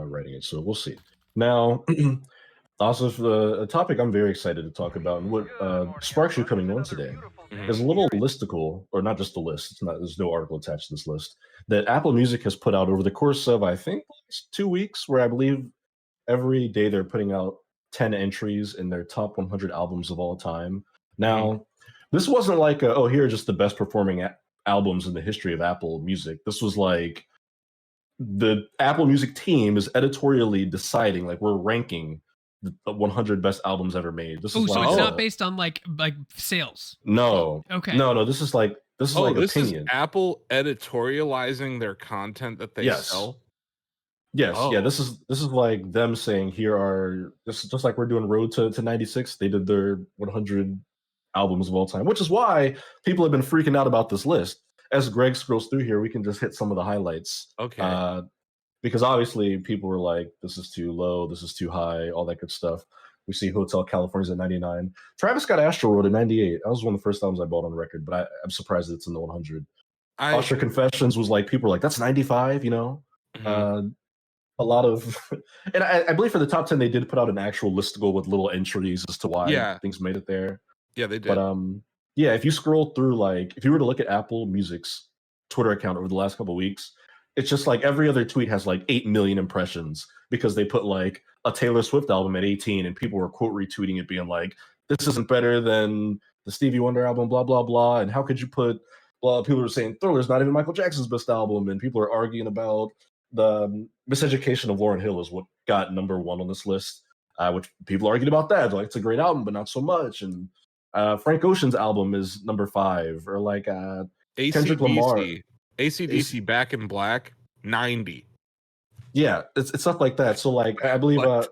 writing it. So we'll see. Now, also for a topic I'm very excited to talk about, and what sparks you coming on today Mhm. is a little listicle, or not just a list. It's not. There's no article attached to this list that Apple Music has put out over the course of I think it's 2 weeks, where I believe every day they're putting out 10 entries in their top 100 albums of all time. Mhm. Now, this wasn't like oh, here are just the best performing albums in the history of Apple Music. This was like the Apple Music team is editorially deciding, like, we're ranking the 100 best albums ever made. This Oh, is so like it's not Oh. based on like sales. no, Okay. no. This is like This is opinion. Apple editorializing their content that they Yes, sell? yes, yeah. Oh. This is like them saying, here are this is just like we're doing Road to 96. They did their 100 albums of all time, which is why people have been freaking out about this list. As Greg scrolls through here, we can just hit some of the highlights. Okay. Because obviously people were like, this is too low, this is too high, all that good stuff. We see Hotel California's at 99. Travis Scott Astro World at 98. That was one of the first albums I bought on record, but I'm surprised it's in the 100. I Usher Confessions was like, people were like, that's 95, you know? Mhm. Uh, a lot of, and I believe for the top 10, they did put out an actual listicle with little entries as to why Yeah. things made it there. Yeah, they But did. yeah, if you scroll through, like, if you were to look at Apple Music's Twitter account over the last couple of weeks, it's just like every other tweet has like 8 million impressions because they put like a Taylor Swift album at 18 and people were quote retweeting it being like, this isn't better than the Stevie Wonder album, blah, blah, blah. And how could you put, well, people were saying Thriller's not even Michael Jackson's best album. And people are arguing about the Miseducation of Lauryn Hill is what got #1 on this list, which people argued about that. Like, it's a great album, but not so much. And Frank Ocean's album is #5, or like Kendrick Lamar. AC/DC. AC/DC Back in Black, 90. Yeah, it's stuff like that. So like I believe What?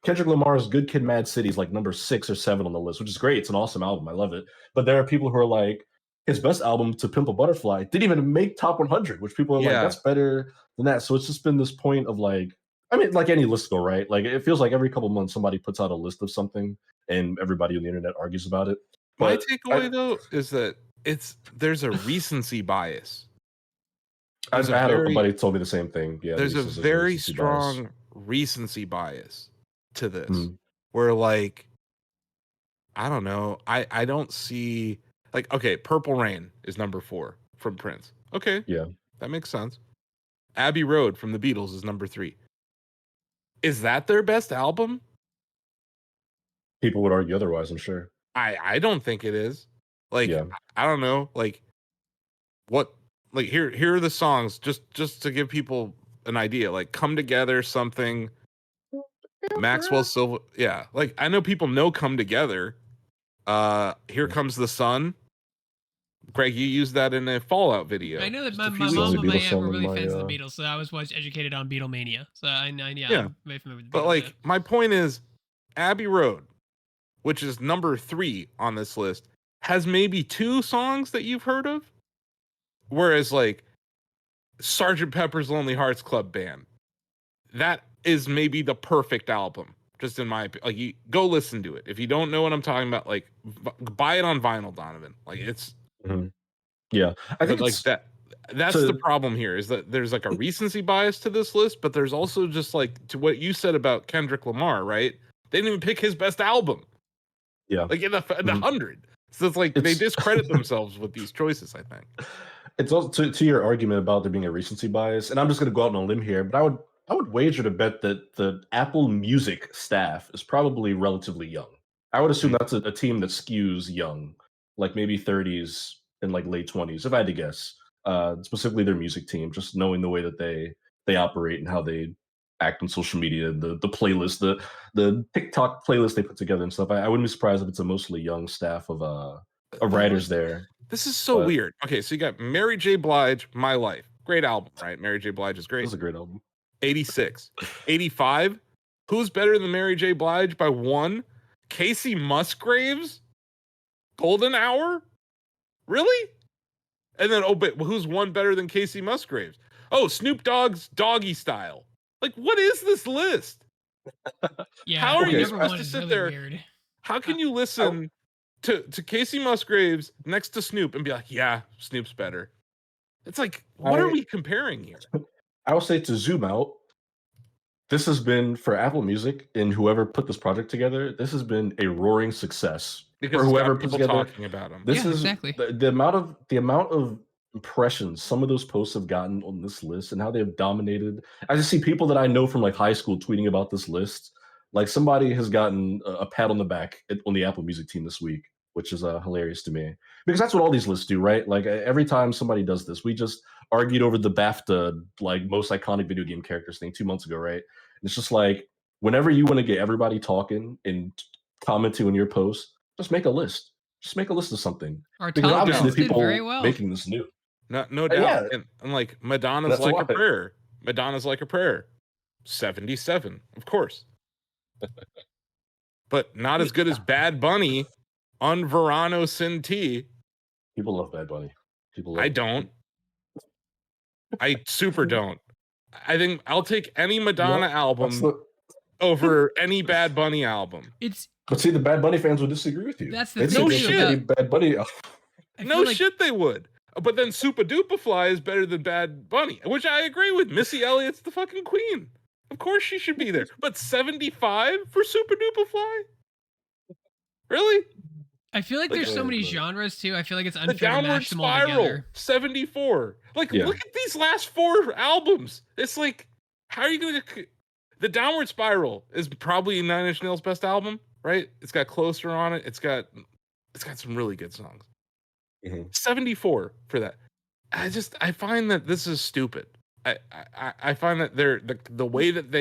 Kendrick Lamar's Good Kid, Mad City is like #6 or 7 on the list, which is great. It's an awesome album. I love it. But there are people who are like, his best album, To Pimp a Butterfly, didn't even make top 100, which people are like, Yeah. that's better than that. So it's just been this point of like, I mean, like any list go, right? Like it feels like every couple months somebody puts out a list of something and everybody on the internet argues about it. My But takeaway though is that there's a recency bias. I There's a had a very buddy told me the same thing. Yeah, that there's he a says there's a very recency bias. strong recency bias to this. Mm, Where like I don't know. I don't see like okay, Purple Rain is #4 from Prince. Okay, yeah, that makes sense. Abbey Road from the Beatles is #3. Is that their best album? people would argue otherwise, I'm sure. I don't think it is. Like Yeah. I don't know. Like what like here are the songs just to give people an idea. Like Come Together, something Maxwell Silva. Yeah, like I know people know Come Together. Here Comes the Sun. Greg, you used that in a Fallout video. I know that just my, a few my weeks mom Only and ago. my Beatles aunt song were in really my fans of the Beatles, so I was educated on Beatlemania. So Yeah, I'm very familiar with the but Beatles. like my point is, Abbey Road, which is #3 on this list, has maybe 2 songs that you've heard of, whereas like Sergeant Pepper's Lonely Hearts Club Band, that is maybe the perfect album. Just in my like, you go listen to it. If you don't know what I'm talking about, like buy it on vinyl, Donovan. Like it's, Mhm. Yeah, I but think like it's that. That's the to problem here is that there's like a recency bias to this list, but there's also just like to what you said about Kendrick Lamar, right? They didn't even pick his best album, yeah. like in the Mhm. 100. So it's like they It's discredit themselves with these choices. I think. it's also to your argument about there being a recency bias, and I'm just going to go out on a limb here, but I would wager to bet that the Apple Music staff is probably relatively young. I would assume Mhm. that's a team that skews young, like maybe 30s and like late 20s, if I had to guess. Specifically their music team, just knowing the way that they operate and how they act on social media, the playlist, the TikTok playlist they put together and stuff. I wouldn't be surprised if it's a mostly young staff of But writers there. this is so But weird. Okay, so you got Mary J. Blige, My Life, great album, right? Mary J. Blige is this great. is a great album. 86, 85. Who's better than Mary J. Blige by 1? Casey Musgraves, Golden Hour, really? And then but who's one better than Casey Musgraves? Oh, Snoop Dogg's Doggy Style. Like, what is this list? yeah, How are the you Okay, number supposed one to is sit really there? weird. How can you I, listen to Casey Musgraves next to Snoop and be like, yeah, Snoop's better? It's like, what are I we comparing here? I would say to zoom out. this has been for Apple Music and whoever put this project together. This has been a roaring success Because for it's whoever got put people together. talking about them. This Yeah, is exactly. the amount of impressions some of those posts have gotten on this list and how they have dominated. I just see people that I know from like high school tweeting about this list. Like somebody has gotten a pat on the back on the Apple Music team this week, which is hilarious to me because that's what all these lists do, right? Like every time somebody does this, we just argued over the BAFTA like most iconic video game characters thing 2 months ago, right? And it's just like whenever you want to get everybody talking and commenting on your post, just make a list. Just make a list of something Our because top obviously list the did very people well. making this new. No doubt. Yeah, And like Madonna's that's Like why. a Prayer. Madonna's Like a Prayer. 77, of course. But not as good as Bad Bunny on Verano Sin T. People love Bad Bunny. People love I it. don't. I super don't. I think I'll take any Madonna That's album the- over any Bad Bunny album. But see, the Bad Bunny fans would disagree with you. That's the They'd thing say too there's about- any Bad Bunny. I No feel like shit, they would. But then Supa Dupa Fly is better than Bad Bunny, which I agree with. Missy Elliott's the fucking queen. Of course she should be there. But 75 for Supa Dupa Fly? Really? I feel like Like, there's so many but- genres too. I feel like it's The unfair to Downward mash them all Spiral, together. 74. Like, Yeah. look at these last 4 albums. It's like, how are you going to... The Downward Spiral is probably Nine Inch Nails' best album, right? It's got Closer on it. It's got some really good songs. Mhm. 74 for that. I find that this is stupid. I find that the way that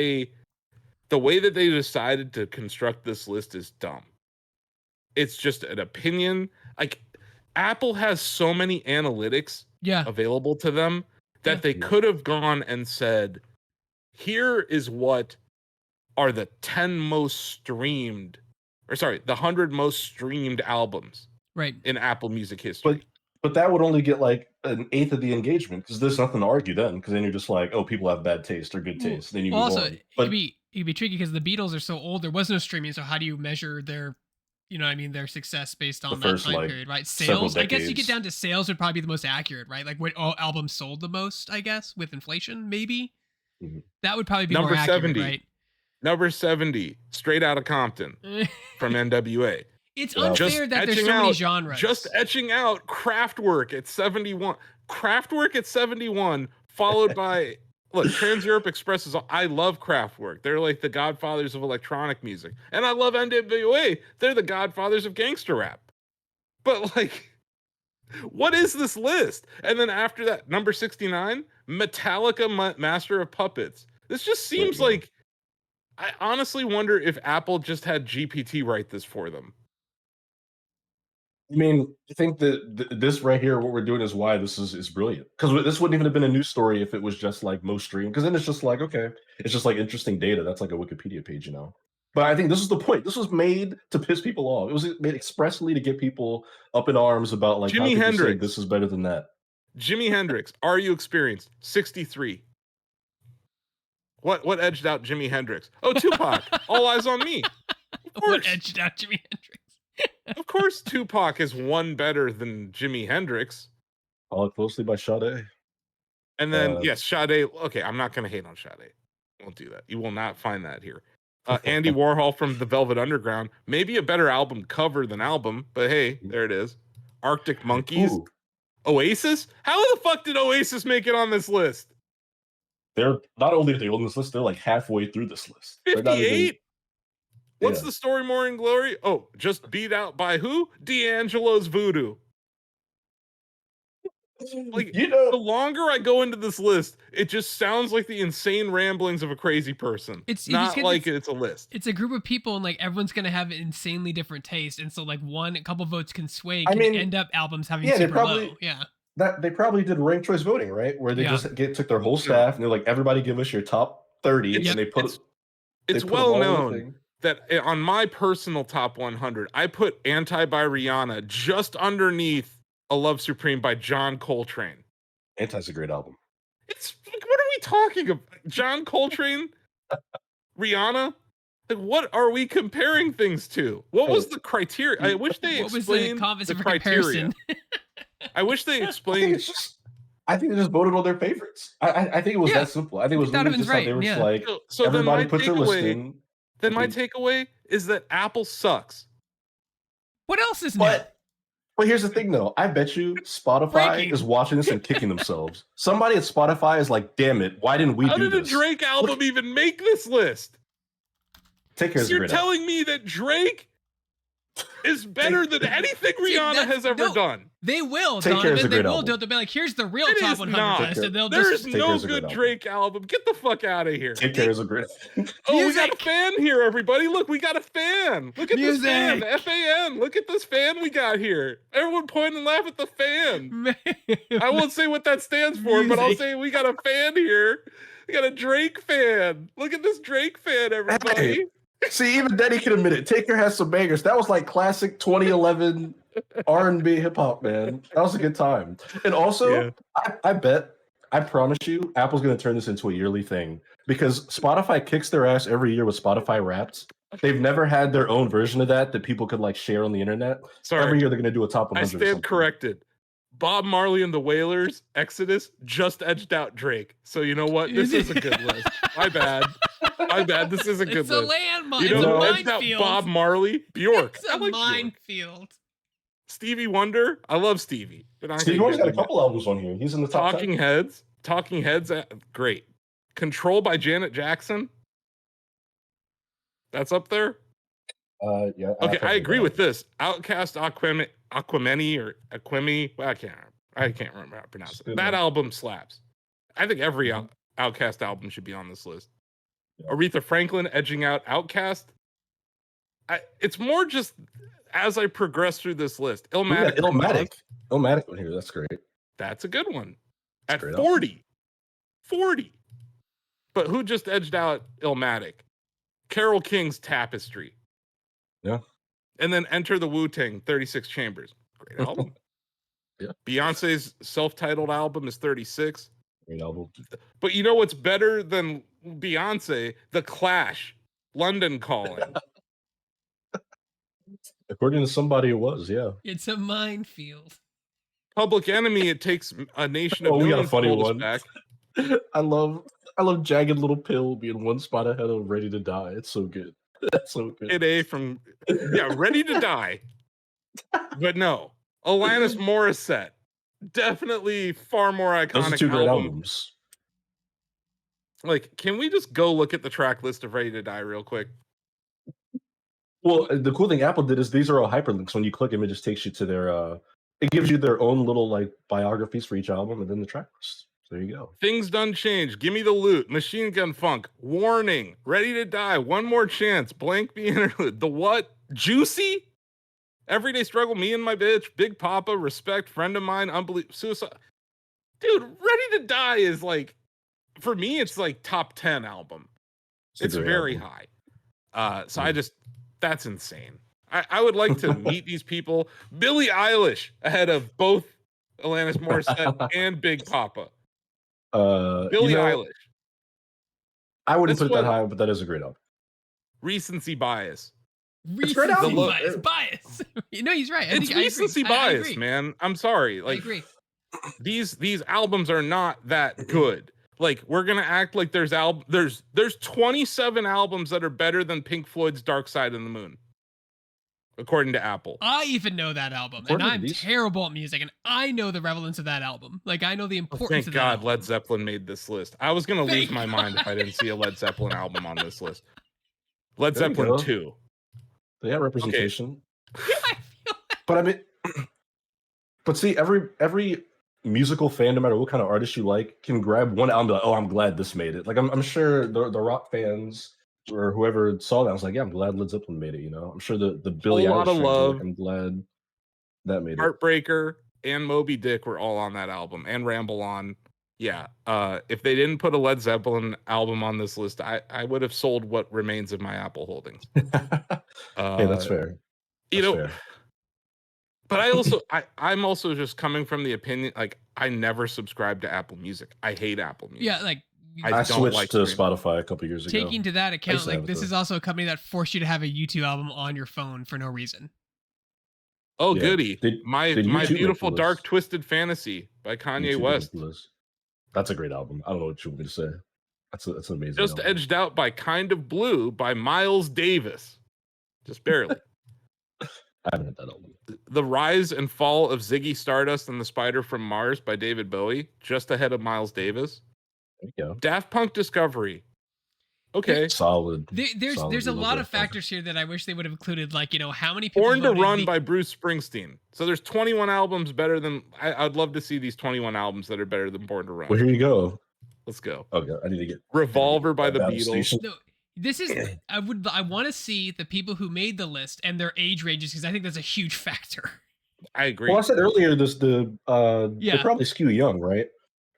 they decided to construct this list is dumb. It's just an opinion. Like Apple has so many analytics Yeah. available to them that Yeah. they could have gone and said, here is what are the 10 most streamed, or sorry, the 100 most streamed albums Right. in Apple Music history. But that would only get like an eighth of the engagement because there's nothing to argue then. Because then you're just like, oh, people have bad taste or good Well, taste. Then you move also, on. it'd But be tricky because the Beatles are so old. There was no streaming, so how do you measure their, their success based on that first, time like, period, right? several Sales. I guess you get decades. down to sales would probably be the most accurate, right? Like what albums sold the most, I guess, with inflation, maybe. Mhm. That would probably be Number more accurate, 70. right? Number 70, Straight Outta Compton from NWA. It's Well, unfair that there's so many genres. Just etching out Kraftwerk at 71. Kraftwerk at 71, followed by look, Trans Europe Express is. I love Kraftwerk. They're like the godfathers of electronic music, and I love NWA. They're the godfathers of gangster rap. But like, what is this list? And then after that, number 69, Metallica, Master of Puppets. This just seems Right, yeah. like. I honestly wonder if Apple just had GPT write this for them. I mean, I think that this right here, what we're doing is why this is brilliant. Because this wouldn't even have been a news story if it was just like most streamed. Because then it's just like, okay, it's just like interesting data. That's like a Wikipedia page, you know. But I think this is the point. This was made to piss people off. It was made expressly to get people up in arms about like Jimi how could you say Hendrix. this is better than that. Jimi Hendrix, Are You Experienced? 63. What edged out Jimi Hendrix? Oh, Tupac, All Eyes on Me. Of What course, edged out Jimi Hendrix? of course, Tupac is one better than Jimi Hendrix. Followed closely by Sade. And then yes, Uh, Sade. Okay, I'm not gonna hate on Sade. Won't do that. You will not find that here. Andy Warhol from the Velvet Underground. Maybe a better album cover than album, but hey, there it is. Arctic Monkeys. Ooh, Oasis. How the fuck did Oasis make it on this list? they're not only are they on this list, they're like halfway through this list. They're not even- 58. What's Yeah. the story, Morning Glory? Oh, just beat out by who? D'Angelo's Voodoo. Like, you know, the longer I go into this list, it just sounds like the insane ramblings of a crazy person. It's- you not just get like this- it's a list. It's a group of people, and like everyone's gonna have insanely different taste, and so like a couple votes can sway, I can mean, end up albums having yeah, they super probably- low. Yeah. that they probably did ranked choice voting, right? Where they Yeah. just took their whole staff and they're like, everybody give us your top 30, It's- and they put it's they It's put them well all in the known thing. that on my personal top 100, I put Anti by Rihanna just underneath A Love Supreme by John Coltrane. Anti's a great album. It's like, what are we talking about? John Coltrane? Rihanna? Like, what are we comparing things to? What was the criteria? I wish they What was the explained compass the for criteria. comparison? I wish they I think explained. it's just I think they just voted on their favorites. I think it was that simple. I think it was literally Donovan's just how they were just like, So everybody then my put your list takeaway, in. then my takeaway is that Apple sucks. What else is new? But here's the thing, though. I bet you Spotify is watching this and kicking themselves. Somebody at Spotify is like, "Damn it, why didn't we do this?" How did a Drake album even make this list? Take Care. So you're telling me that Drake is better than anything Rihanna has ever done? They will, Take Care is a Donovan. They great will album. do it. They'll be like, here's the real It top is 100 not. list. And they'll There just is no good Drake album. Get the fuck out of here. Take Care is a great. Oh, we got a fan here, everybody. Look, we got a fan. Look at this fan. F-A-N. Look at this fan we got here. Everyone point and laugh at the fan. I won't say what that stands for, but I'll say we got a fan here. We got a Drake fan. Look at this Drake fan, everybody. Hey, see, even Denny can admit it. Take Care has some bangers. That was like classic 2011 R&B hip hop, man. That was a good time. And also, I promise you, Apple's going to turn this into a yearly thing because Spotify kicks their ass every year with Spotify Wrapped. They've never had their own version of that people could like share on the internet. Sorry. Every year they're going to do a top 100. I stand corrected. Bob Marley and the Wailers, Exodus, just edged out Drake. So you know what? This is a good list. My bad. My bad. This is a good list. It's a landmine. You know, it's a edged out minefield. Bob Marley, Bjork. It's a minefield. Stevie Wonder. I love Stevie. Stevie Wonder's got a couple albums on here. He's in the top 10. Talking Heads, great. Control by Janet Jackson. That's up there. Yeah. Okay, I agree with this. Outcast Aquemini or Aquemi. Well, I can't remember how to pronounce it. That album slaps. I think every Outcast album should be on this list. Yeah. Aretha Franklin edging out Outcast. It's more just as I progress through this list. Illmatic. Illmatic on here. That's great. That's a good one. At 40. 40. But who just edged out Illmatic? Carole King's Tapestry. Yeah. And then Enter the Wu-Tang, 36 Chambers. Great album. Yeah. Beyonce's self-titled album is 36. Great album. But you know what's better than Beyonce? The Clash, London Calling. According to somebody, it was, yeah. It's a minefield. Public Enemy, It Takes a Nation of We got a Millions funny to Hold Us one. Back. I love Jagged Little Pill being one spot ahead of Ready to Die. It's so good. That's so good. Hit A from Ready to Die. But no. Alanis Morissette. Definitely far more iconic. Those are two great albums. Like, can we just go look at the track list of Ready to Die real quick? Well, the cool thing Apple did is these are all hyperlinks. When you click them, it just takes you to their it gives you their own little like biographies for each album and then the track list. So there you go. Things Done Change, Gimme the Loot, Machine Gun Funk, Warning, Ready to Die, One More Chance, Blank the Interlude, The What, Juicy, Everyday Struggle, Me and My Bitch, Big Papa, Respect, Friend of Mine, Unbelievable, Suicide. Dude, Ready to Die is like, for me, it's like top 10 album. It's very high. So that's insane. I would like to meet these people. Billie Eilish ahead of both Alanis Morissette and Big Papa. Billie Eilish. I wouldn't put it that high, but that is a great album. Recency bias. Bias. You know, he's right. It's recency bias, man. I'm sorry. Like, I agree. These albums are not that good. Like, we're gonna act like there's 27 albums that are better than Pink Floyd's Dark Side of the Moon, according to Apple. I even know that album, and I'm terrible at music, and I know the relevance of that album. Like, I know the importance of that album. Thank God Led Zeppelin made this list. I was gonna lose my mind if I didn't see a Led Zeppelin album on this list. Led Zeppelin 2. They have representation. Okay. But I mean, see, every musical fan, no matter what kind of artist you like, can grab one album and be like, oh, I'm glad this made it. Like, I'm sure the rock fans or whoever saw that was like, yeah, I'm glad Led Zeppelin made it, you know? I'm sure the Billie Eilish fans were like, I'm glad that made it. Heartbreaker and Moby Dick were all on that album, and Ramble On. Yeah. If they didn't put a Led Zeppelin album on this list, I would have sold what remains of my Apple holdings. Hey, that's fair. Fair. But I'm also just coming from the opinion, like, I never subscribed to Apple Music. I hate Apple Music. Yeah, like, I switched to Spotify a couple years ago. Taking to that account, like, this is also a company that forced you to have a YouTube album on your phone for no reason. Oh, yeah. Goody. My Beautiful Dark Twisted Fantasy by Kanye YouTube West. Ridiculous. That's a great album. I don't know what you want me to say. That's an amazing Just album. edged out by Kind of Blue by Miles Davis. Just barely. I haven't had that album. The Rise and Fall of Ziggy Stardust and the Spider from Mars by David Bowie, just ahead of Miles Davis. There you go. Daft Punk Discovery. Okay. Solid. There's a We love lot of Daft Punk. factors here that I wish they would have included, like, you know, how many people Born to voted Run by Bruce Springsteen. So there's 21 albums better than I'd love to see these 21 albums that are better than Born to Run. Well, here you go. Let's go. Okay, I need to get Revolver by the Battle Beatles. Station. No, this is I want to see the people who made the list and their age ranges, because I think that's a huge factor. I agree. Well, I said earlier they Yeah. probably skew young, right?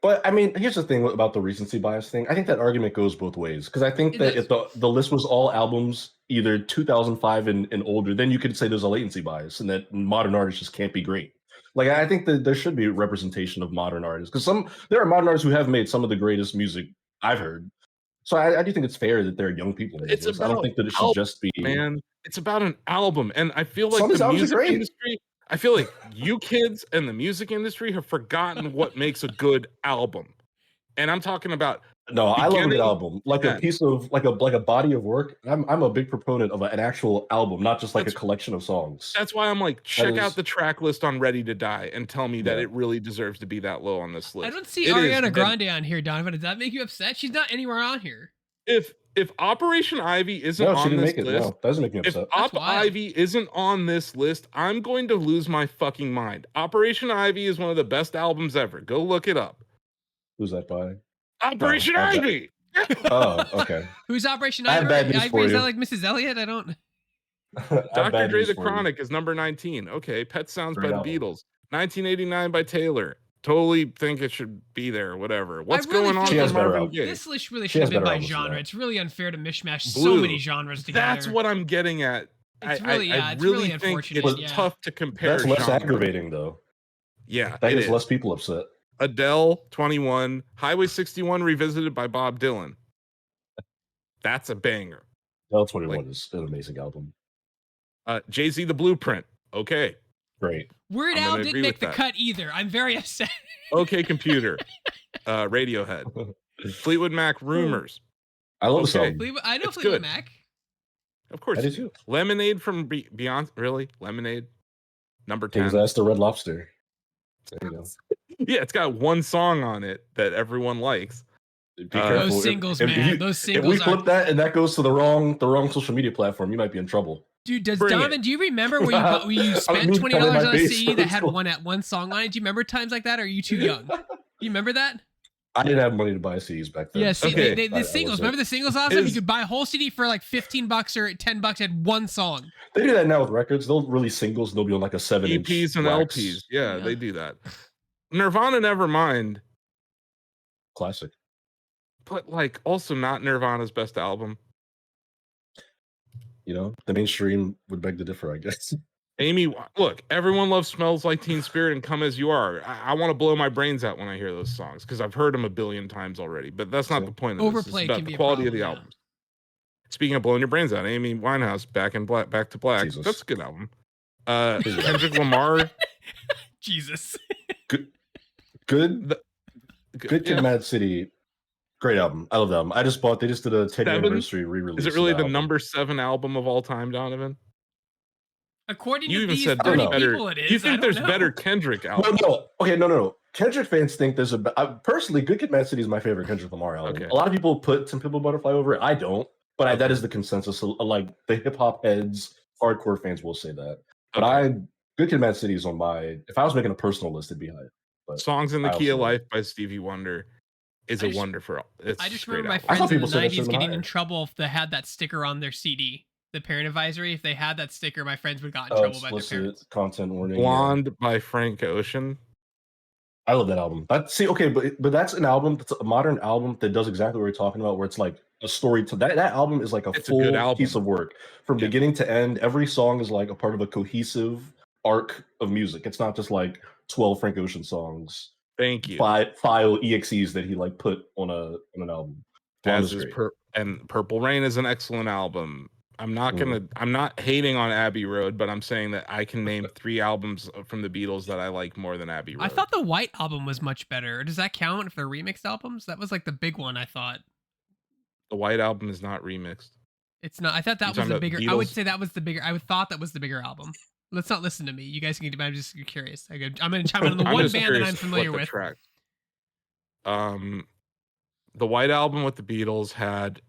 But I mean, here's the thing about the recency bias thing. I think that argument goes both ways, because I think It that does. if the list was all albums either 2005 and older, then you could say there's a latency bias and that modern artists just can't be great. Like, I think that there should be representation of modern artists, because there are modern artists who have made some of the greatest music I've heard. So I do think it's fair that there are young people in this It's list. I don't about think that it should just be Man, it's about an album, and I feel Some like of his the albums are music great. industry. I feel like you kids and the music industry have forgotten what makes a good album, and I'm talking about. No, I love a beginning good album, like to a end. piece of like a body of work. I'm a big proponent of an actual album, not just like a That's- collection of songs. That's why I'm like, check out is- the track list on Ready to Die and tell me that Yeah. it really deserves to be that low on this list. I don't see It is, Ariana and Grande on here, Donovan. Does that make you upset? She's not anywhere on here. If Operation Ivy isn't No, she on didn't this make it. list, No, doesn't make me if upset. Op wild. Ivy isn't on this list, I'm going to lose my fucking mind. Operation Ivy is one of the best albums ever. Go look it up. Who's that by? Operation I bet. Ivy. Oh, okay. Who's Operation I have Ivy? bad news Ivy? for Is that you. like Mrs. Elliott? I don't. I have Dr. bad Dre news The for you. Chronic is number 19. Okay, Pet Sounds Great by album. the Beatles. 1989 by Taylor. Totally think it should be there. Whatever. What's really going on feel She has with better Marvin albums. Gaye? This list really She should have has been better by albums than genre. that. It's really unfair to mishmash so Blue. many genres together. That's what I'm getting at. It's really- I it's really really think unfortunate, it's yeah. tough to compare. That's less genres. aggravating, though. Yeah, That it gets is. less people upset. Adele 21, Highway 61 revisited by Bob Dylan. That's a banger. Del 21 Like- is an amazing album. Jay-Z The Blueprint. Okay. Great. Weird I'm Al gonna didn't agree make with the that. cut either. I'm very upset. Okay, Computer. Radiohead. Fleetwood Mac Rumors. I love this Okay. album. I know It's Fleetwood good. Mac. Of course. I do you do. too. Lemonade from Beyonce. Really? Lemonade? Number 10. King's Ass the Red Lobster. There you go. Yeah, it's got one song on it that everyone likes. Be Those careful. Those If- singles, if man. you- Those If singles we are. flip that and that goes to the wrong social media platform, you might be in trouble. Dude, does Bring it. Donovan? Do you remember where you I spent mean, $20 cover my on a face, CD so that it's had cool. one song on it? Do you remember times like that? Or are you too young? You remember that? I didn't have money to buy CDs back then. Yeah, see, Okay. the I singles. wasn't. Remember the singles awesome? You Is- could buy a whole CD for like $15 or $10. Had one song. They do that now with records. They'll release singles. They'll be on like a 7-inch EPs and wax. LPs. Yeah, Yeah. they do that. Nirvana Nevermind, Classic. but like also not Nirvana's best album. You know, the mainstream would beg to differ, I guess. Amy, look, everyone loves Smells Like Teen Spirit and Come As You Are. I want to blow my brains out when I hear those songs because I've heard them a billion times already. But that's not Same. the point of this. Overplay It's about can the be a quality of the problem, yeah. albums. Speaking of blowing your brains out, Amy Winehouse, Back to Black. Jesus. That's a good album. Jesus. Kendrick Lamar, Jesus. Good Kid, yeah. Mad City. Great album. I love that album. They just did a 10th 7? anniversary re-release. Is it really of the that album. number 7 album of all time, Donovan? According You to even these said 30 there's better. people, it is. You I think don't there's know. better Kendrick albums? No. Okay, no. Kendrick fans think there's personally, Good Kid, Mad City is my favorite Kendrick Lamar album. Okay. A lot of people put Some Pimple Butterfly over it. I don't, but that is the consensus. Like the hip hop heads, hardcore fans will say that. But Okay. Good Kid, Mad City is on my. If I was making a personal list, it'd be high. But Songs in the I Key of also- Life by Stevie Wonder is I a just- wonderful. It's I just a great remember my album. I saw friends in the people say that 90s shit getting higher. in trouble if they had that sticker on their CD. The parent advisory, if they had that sticker, my friends would got in trouble by their parents. explicit content warning. yeah. Blonde by Frank Ocean. I love that album. But that's an album. That's a modern album that does exactly what we're talking about. Where it's like a story. That album is like a It's a full good album. piece of work from Yeah. beginning to end. Every song is like a part of a cohesive arc of music. It's not just like 12 Frank Ocean songs, Thank you. file exes that he like put on an album. Blonde As is is great. and Purple Rain is an excellent album. I'm not hating on Abbey Road, but I'm saying that I can name 3 albums from the Beatles that I like more than Abbey Road. I thought the White Album was much better. Does that count if they're remixed albums? That was like the big one, I thought. The White Album is not remixed. It's not. I thought that You're was the talking bigger. about I would Beatles? say that was the bigger. I would thought that was the bigger album. Let's not listen to me. You guys can. I'm just curious. I'm going to chime in on the I'm one just band that curious I'm familiar what the with. track. The White Album with the Beatles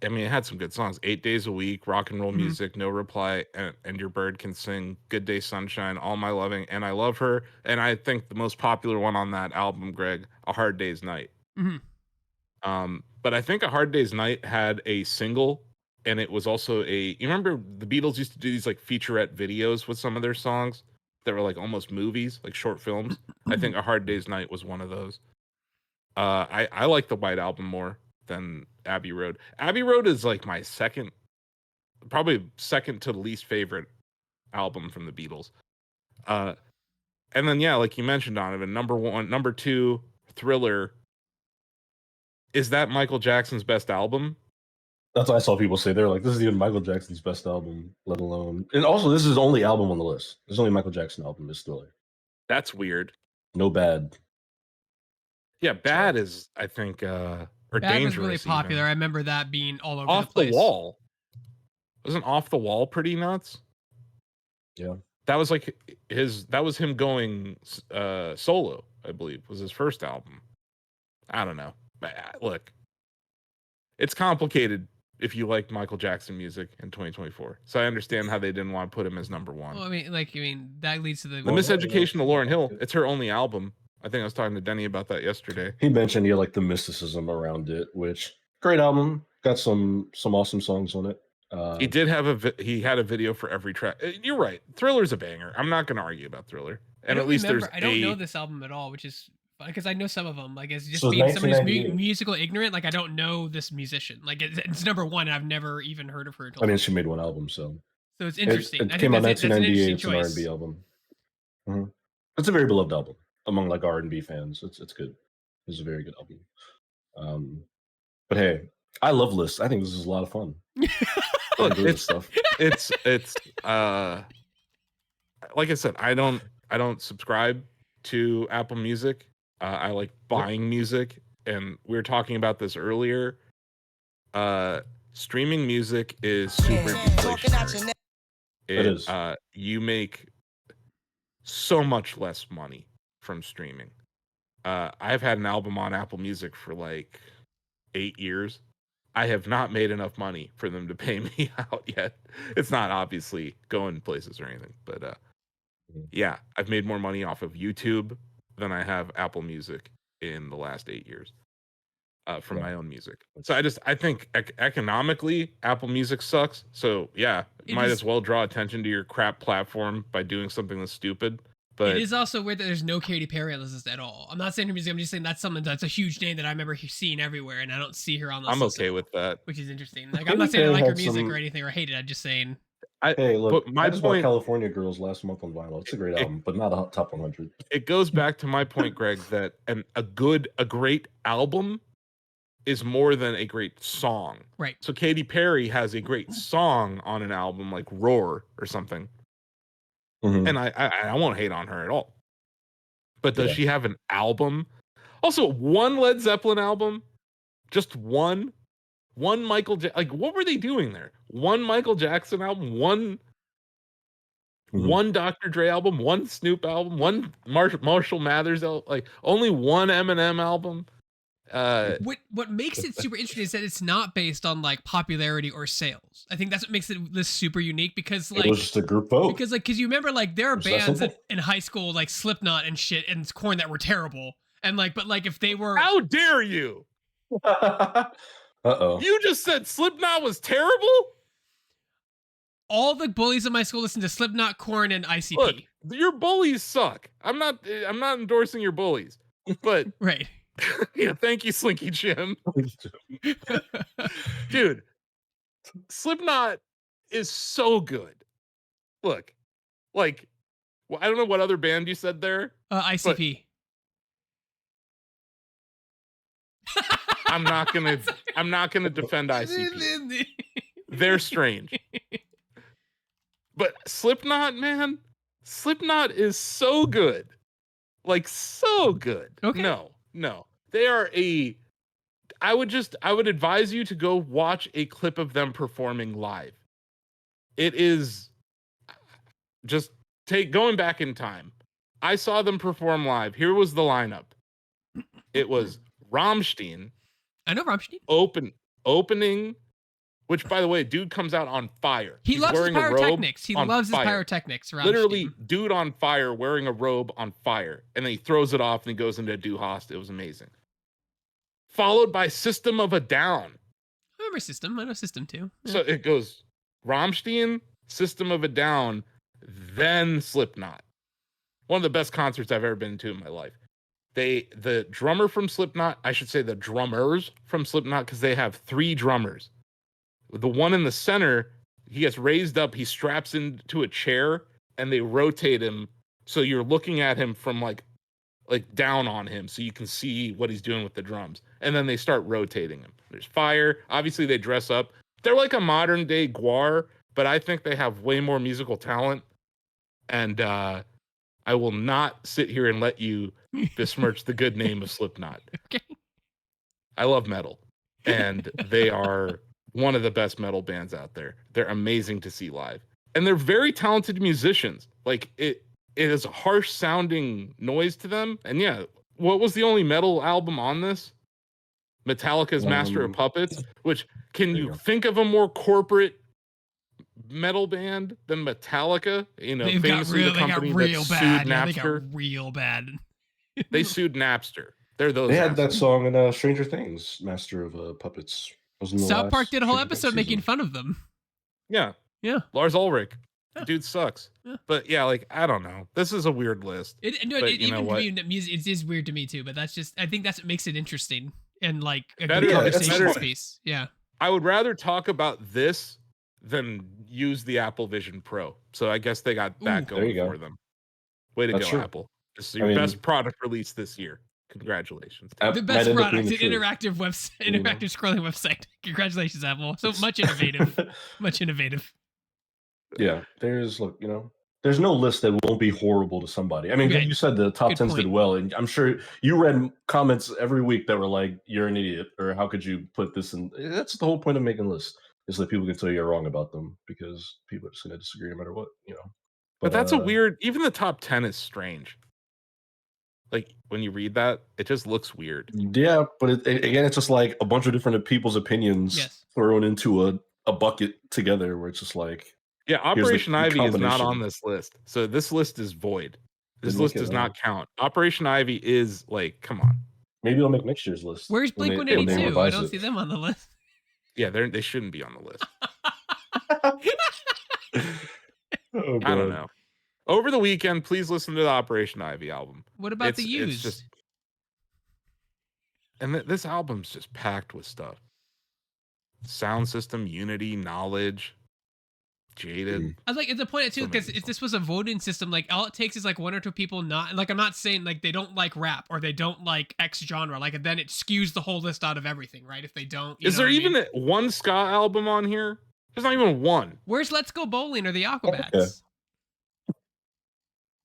it had some good songs. 8 Days a Week, Rock and Roll Music, No Reply, and Your Bird Can Sing, Good Day Sunshine, All My Loving, and I Love Her. And I think the most popular one on that album, Greg, A Hard Day's Night. But I think A Hard Day's Night had a single, and it was also you remember the Beatles used to do these like featurette videos with some of their songs that were like almost movies, like short films. I think A Hard Day's Night was one of those. I like the White Album more than Abbey Road. Abbey Road is like my probably second to the least favorite album from the Beatles. And then like you mentioned, Donovan, number 1, number 2, Thriller. Is that Michael Jackson's best album? That's what I saw people say. They're like, this is even Michael Jackson's best album, let alone. And also, this is the only album on the list. There's only Michael Jackson album is Thriller. That's weird. No Bad. Yeah, Bad is, I think, or Bad Dangerous. was really popular. Even. I remember that being all over Off the place. the Wall. Wasn't Off the Wall pretty nuts? Yeah. That was like that was him going solo, I believe, was his first album. I don't know. Look, it's complicated if you like Michael Jackson music in 2024. So I understand how they didn't want to put him as number 1. Well, I mean, that leads to the Miseducation of Lauryn Hill. It's her only album. I think I was talking to Denny about that yesterday. He mentioned he had like the mysticism around it, which great album. Got some awesome songs on it. He did have he had a video for every track. You're right. Thriller's a banger. I'm not going to argue about Thriller. And at least I don't know this album at all, which is fun because I know some of them. Like, it's just So being somebody who's musical ignorant. Like, I don't know this musician. Like, it's number 1, and I've never even heard of her. I mean, she made one album, so it's interesting. It came out in 1998. It's an R&B album. Mm-hmm. It's a very beloved album among like R&B fans. It's good. It's a very good album. But hey, I love lists. I think this is a lot of fun. Look, it's like I said, I don't subscribe to Apple Music. I like buying music, and we were talking about this earlier. Streaming music is super deflationary. It is. You make so much less money from streaming. I've had an album on Apple Music for like 8 years. I have not made enough money for them to pay me out yet. It's not obviously going places or anything, but yeah, I've made more money off of YouTube than I have Apple Music in the last 8 years from my own music. So I think economically, Apple Music sucks. So yeah, might as well draw attention to your crap platform by doing something that's stupid. But it is also weird that there's no Katy Perry on this list at all. I'm not saying her music. I'm just saying that's a huge name that I remember seeing everywhere, and I don't see her on this. I'm okay with that, which is interesting. Like, I'm not saying I like her music or anything or hate it. I'm just saying. Hey, look, but my I just bought California Girls last month on vinyl. It's a great album, but not a top 100. It goes back to my point, Greg, that a great album is more than a great song. Right. So Katy Perry has a great song on an album like Roar or something. Mm-hmm. And I won't hate on her at all. But does she have an album? Also, one Led Zeppelin album? Just one? One Michael like what were they doing there? One Michael Jackson album, one Dr. Dre album, one Snoop album, one Marshall Mathers album, like only one Eminem album. What makes it super interesting is that it's not based on like popularity or sales. I think that's what makes this super unique because like it was just a group vote. Because you remember like there are bands in high school like Slipknot and shit and Korn that were terrible and like but like if they were how dare you? Uh-oh. You just said Slipknot was terrible? All the bullies in my school listened to Slipknot, Korn, and ICP. Look, your bullies suck. I'm not endorsing your bullies, but right. Yeah, thank you, Slinky Jim. Dude, Slipknot is so good. Look, like, well, I don't know what other band you said there. ICP. I'm not gonna defend ICP. They're strange. Slipknot, man. Slipknot is so good. Like, so good. Okay. No. They are I would advise you to go watch a clip of them performing live. It is just going back in time. I saw them perform live. Here was the lineup. It was Rammstein. I know Rammstein. Opening, which, by the way, dude comes out on fire. He He's loves his wearing a robe pyrotechnics. He on loves his fire. pyrotechnics. Rammstein. Literally, dude on fire, wearing a robe on fire. And then he throws it off and he goes into Du Hast. It was amazing. Followed by System of a Down. I remember System. I know System too. Yeah. So it goes Rammstein, System of a Down, then Slipknot. One of the best concerts I've ever been to in my life. The drummer from Slipknot, I should say the drummers from Slipknot, because they have 3 drummers. The one in the center, he gets raised up, he straps into a chair, and they rotate him so you're looking at him from like down on him so you can see what he's doing with the drums. And then they start rotating him. There's fire. Obviously, they dress up. They're like a modern day Gwar, but I think they have way more musical talent. And I will not sit here and let you besmirch the good name of Slipknot. Okay. I love metal, and they are one of the best metal bands out there. They're amazing to see live, and they're very talented musicians. Like it is a harsh sounding noise to them. And yeah, what was the only metal album on this? Metallica's Master of Puppets. Which, can you think of a more corporate metal band than Metallica? You know, They've got famously real, the company they got real that bad. sued Yeah, Napster. they got real bad. They sued Napster. They're those. They had that assholes. song in Stranger Things, Master of Puppets. Was in the South Park last did a whole Stranger Things episode making season. fun of them. Yeah. Yeah. Lars Ulrich. Yeah. Dude sucks. Yeah. But yeah, like, I don't know. This is a weird list. But you know Even what? to me, music, it is weird to me too. But that's just, I think that's what makes it interesting and like a Better- good yeah, it's conversation better- piece. Yeah. I would rather talk about this than use the Apple Vision Pro. So I guess they got that Ooh. There you going go. for them. Way to That's go, true. Apple. This is your I mean- best product release this year. Congratulations. App The might best end up product, being an the truth. interactive website, You know? interactive scrolling website. Congratulations, Apple. So much innovative, much innovative. Yeah, there's there's no list that won't be horrible to somebody. I mean, Right. you said the top Good 10s did point. well, and I'm sure you read comments every week that were like, "You're an idiot," or "How could you put this in?" That's the whole point of making lists, is that people can tell you're wrong about them, because people are just going to disagree no matter what, you know. But that's a weird, even the top 10 is strange. Like, when you read that, it just looks weird. Yeah, but again, it's just like a bunch of different people's opinions Yes. thrown into a bucket together, where it's just like, Yeah, Here's Operation the Ivy is not combination. on this list. So this list is void. This Didn't list make it, does not count. Operation Ivy is like, come on. maybe they'll make next year's list. Where's when Blink they- when they 182? I revise don't it. see them on the list. Yeah, they shouldn't be on the list. Oh, I don't God. know. Over the weekend, please listen to the Operation Ivy album. What about the It's used? just- And this album's just packed with stuff. Sound system, Unity, Knowledge, Jaded. I was like, it's a point too, So because many if this was a voting system, like all it takes is like 1 or 2 people not like, I'm not saying like they don't like rap or they don't like X genre, like then it skews the whole list out of everything, right? If they don't, you Is know there what I even mean? one ska album on here? There's not even one. Where's Let's Go Bowling or the Aquabats? Okay.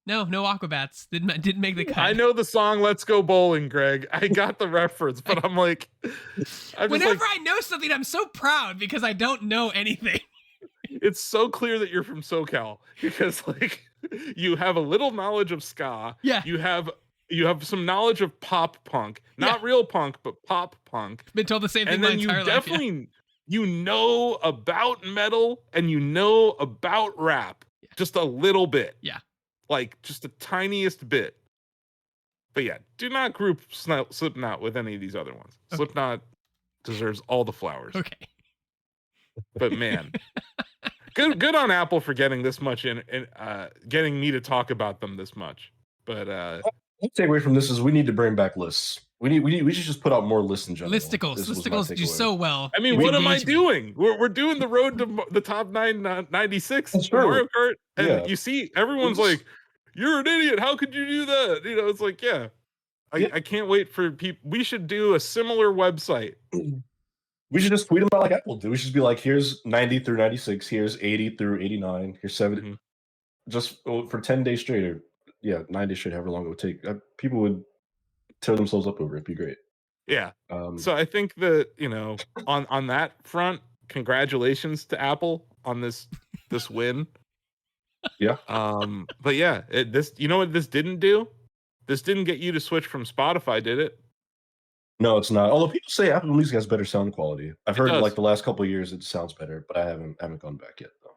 No Aquabats didn't make the cut. I know the song "Let's Go Bowling," Greg. I got the reference, but I'm like, Whenever I know something, I'm so proud because I don't know anything. it's so clear that you're from SoCal because like you have a little knowledge of ska. Yeah. You have some knowledge of pop punk, not real punk, but pop punk. Been told the same thing And my then you entire life. Yeah. definitely you know about metal and you know about rap just a little bit. Yeah. Like just the tiniest bit. But yeah, do not group Slipknot with any of these other ones. Okay. Slipknot deserves all the flowers. Okay. But man, good on Apple for getting this much in and getting me to talk about them this much. But One takeaway from this is we need to bring back lists. We should just put out more lists in general. Listicles. This was my Listicles do takeaway. so well. I mean, with what am I engagement. doing? We're doing the road to the top 96 That's for true. Mario Kart, and Yeah. you see everyone's Oops. like, "You're an idiot! How could you do that?" You know, it's like, yeah, Yeah. I can't wait for people. We should do a similar website. We should just tweet them out like Apple did. We should be like, here's 90 through 96, here's 80 through 89, here's 70. Mhm. just for 10 days straight, or 9 days straight, however long it would take, people would tear themselves up over it. It'd be great. Yeah. Um, So I think that, on that front, congratulations to Apple on this win. yeah. But yeah, you know what this didn't do? This didn't get you to switch from Spotify, did it? No, it's not. Although people say Apple Music has better sound quality. I've It heard does. like the last couple of years it sounds better, but I haven't gone back yet though.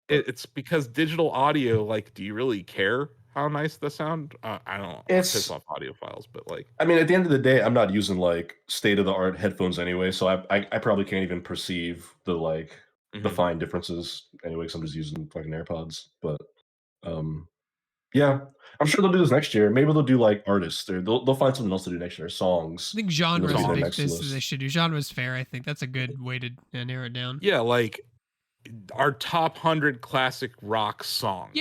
It's because digital audio, like, do you really care how nice the sound? I don't piss off audiophiles, but like, I mean, at the end of the day, I'm not using like state of the art headphones anyway, so I probably can't even perceive the like the fine differences anyway, because I'm just using fucking AirPods. But yeah, I'm sure they'll do this next year. Maybe they'll do like artists, or they'll find something else to do next year. Songs. I think genre It'll be is their big. next list. They should do genre is fair. I think that's a good way to narrow it down. yeah, like our top 100 classic rock songs.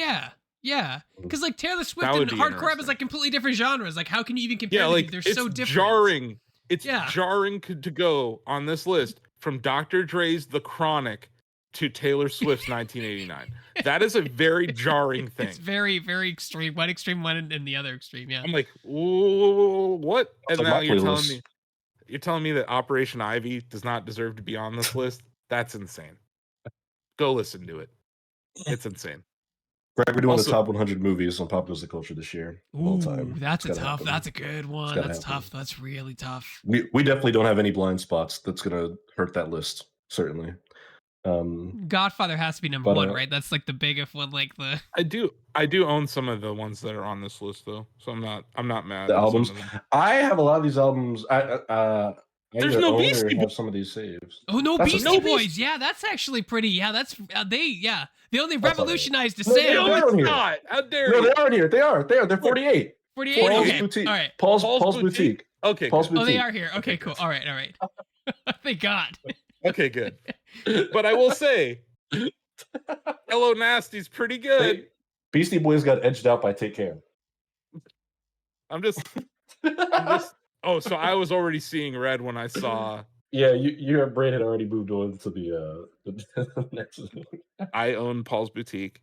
Yeah, because like Taylor Swift That and would be hardcore rap interesting. is like completely different genres. Like, how can you even compare? Yeah, the like two? They're it's so different. jarring. It's Yeah. jarring to go on this list from Dr. Dre's The Chronic to Taylor Swift's 1989. That is a very jarring thing. It's very, very extreme. One extreme, one and the other extreme. Yeah. I'm like, what? That's And like now my you're telling me that Operation Ivy does not deserve to be on this list? That's insane. Go listen to it. It's insane. Greg, we're doing Also- the top 100 movies on pop music culture this year. Of all time. That's It's a gotta tough. happen. That's a good one. gotta That's happen. tough. That's really tough. We definitely don't have any blind spots that's gonna hurt that list. Certainly. Godfather has to be number But, one, right? That's like the biggest one. Like the I do own some of the ones that are on this list though, so I'm not mad. the at albums. some of them. I have a lot of these albums. There's either no own or Beastie have Boys. some of these saves. oh no, That's Beastie okay. Boys. Yeah, that's actually pretty. Yeah, that's they only That's all right. revolutionized the No, sound. they're No, on here. it's not. How dare No, you? they are here. They are. They're 48. 48. 48 Okay. Boutique. All right. Paul's Boutique. Okay, Paul's good. Boutique. Oh, they are here. Okay, cool. All right. Thank God. Okay, good. But I will say, Hello Nasty's pretty good. Beastie Boys got edged out by Take Care. I'm just. Oh, so I was already seeing red when I saw. Yeah, your brain had already moved on to the next one. I own Paul's Boutique.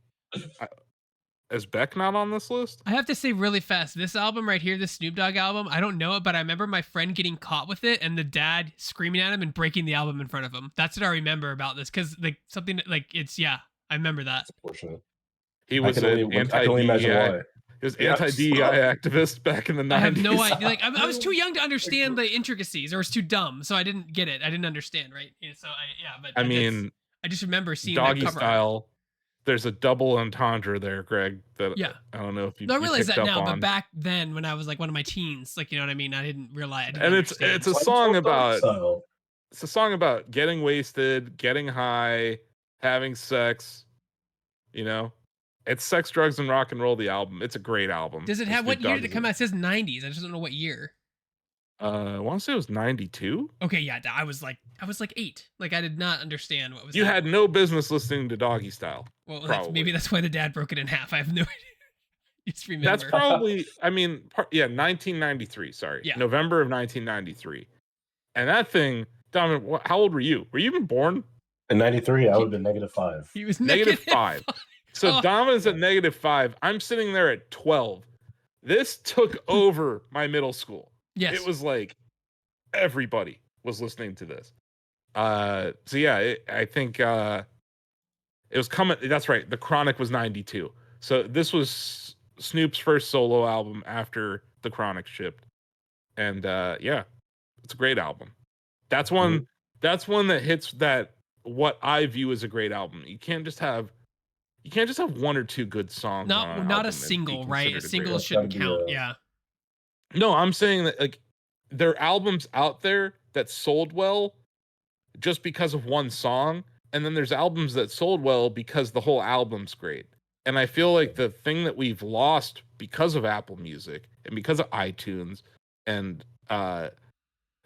Is Beck not on this list? I have to say really fast, this album right here, this Snoop Dogg album, I don't know it, but I remember my friend getting caught with it and the dad screaming at him and breaking the album in front of him. That's what I remember about this, because like something like it's I remember that. Unfortunate. He was an I can only imagine anti-DEI. why. He was Yeah, anti-DEI activist back in the 90s. I have no idea. Like I was too young to understand the intricacies, or was too dumb, so I didn't get it. I didn't understand, right? So I mean, I just remember seeing Doggy that cover. Style. There's a double entendre there, Greg. That I don't know if you. No, I realize picked that up now, on. but back then when I was like one of my teens, like you know what I mean, I didn't realize. And it's a Why song don't about so? it's a song about getting wasted, getting high, having sex. You know, it's sex, drugs, and rock and roll. The album. It's a great album. Does it have what year did it come out? It says 90s. I just don't know what year. I want to say it was 92. Okay, yeah, I was like 8. Like I did not understand what was. You happening. had no business listening to Doggy Style. Well, maybe that's why the dad broke it in half. I have no idea. Just remember. That's probably. I mean, 1993. Sorry, Yeah. November of 1993. And that thing, Donovan, how old were you? Were you even born? In 93, I would have been -5. He was -5. So Oh. Donovan's at -5. I'm sitting there at 12. This took over my middle school. Yes. It was like everybody was listening to this. So yeah, I think it was coming. That's right. The Chronic was 92. So this was Snoop's first solo album after The Chronic shipped. And yeah, it's a great album. That's one that hits that what I view as a great album. You can't just have one or two good songs. on an not album a and be single, right? considered A single great shouldn't That'd be count. a- Yeah. No, I'm saying that like there are albums out there that sold well just because of one song, and then there's albums that sold well because the whole album's great. And I feel like the thing that we've lost because of Apple Music and because of iTunes, and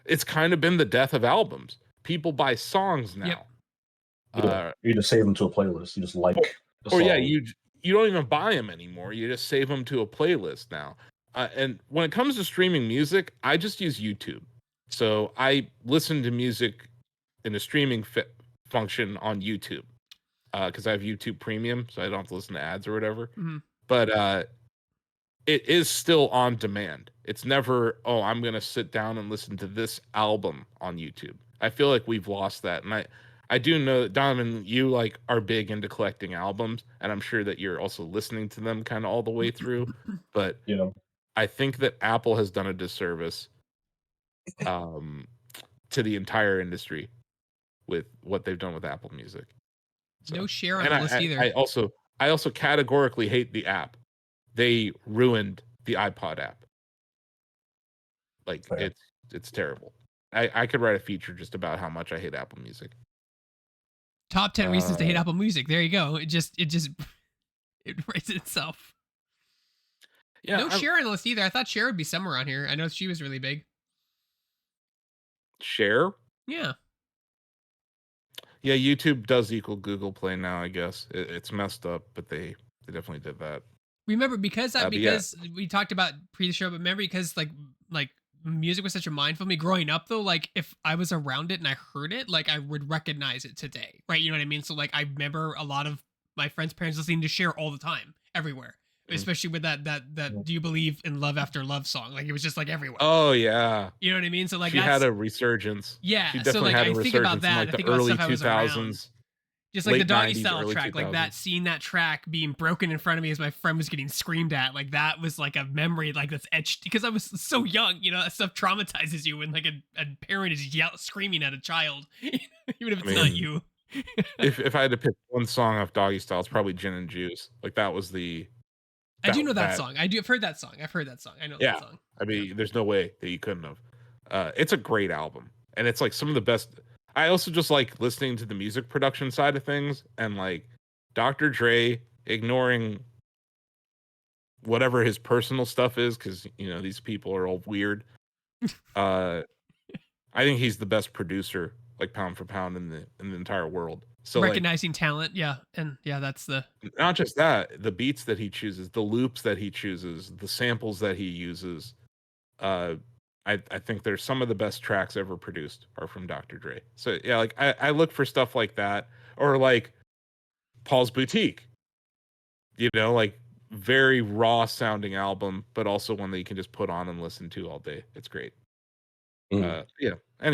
it's kind of been the death of albums. People buy songs now. Yep. You just save them to a playlist. You just like the Or song. yeah, you don't even buy them anymore. You just save them to a playlist now. And when it comes to streaming music, I just use YouTube. So I listen to music in a streaming function on YouTube. because I have YouTube Premium, so I don't have to listen to ads or whatever. Mhm. But it is still on demand. It's never, oh, I'm gonna sit down and listen to this album on YouTube. I feel like we've lost that, and I do know that Donovan, you like are big into collecting albums, and I'm sure that you're also listening to them kind of all the way through. But Yeah. I think that Apple has done a disservice um, to the entire industry with what they've done with Apple Music. So, No share on and the list either. I also categorically hate the app. They ruined the iPod app. Like Fair. it's terrible. I could write a feature just about how much I hate Apple Music. Top 10 reasons to hate Uh, Apple Music. There you go. It writes itself. Yeah, No Cher on the list either. I thought Cher would be somewhere on here. I know she was really big. Share. Yeah. Yeah, YouTube does equal Google Play now. I guess it's messed up, but they definitely did that. Remember because but yeah. because we talked about pre-show, but remember because like music was such a mind for me growing up though, like if I was around it and I heard it, like I would recognize it today. Right? You know what I mean? So like I remember a lot of my friends' parents listening to Cher all the time, everywhere. Especially with that Do You Believe in Love After Love song. Like it was just like everywhere. Oh yeah. You know what I mean? So like she had a resurgence. Yeah. She definitely so like had a I think resurgence about that. in like I the think about early stuff I was around. 2000s. Just like the late Doggy 90s, Style early track, like that, 2000s. seeing that track being broken in front of me as my friend was getting screamed at, like that was like a memory, like that's etched because I was so young. You know, that stuff traumatizes you when like a parent is screaming at a child, even if it's not you. if I had to pick one song off Doggy Style, it's probably Gin and Juice. Like that was the. I do know that song. I've heard that song. I know that song. I mean, there's no way that you couldn't have. It's a great album, and it's like some of the best. I also just like listening to the music production side of things, and like Dr. Dre ignoring whatever his personal stuff is, because you know these people are all weird. I think he's the best producer, like pound for pound in the entire world. So recognizing talent, yeah, and yeah, that's the not just that, the beats that he chooses, the loops that he chooses, the samples that he uses. I think there's some of the best tracks ever produced are from Dr. Dre. So yeah, like I look for stuff like that, or like Paul's Boutique. You know, like very raw sounding album, but also one that you can just put on and listen to all day. It's great. Yeah.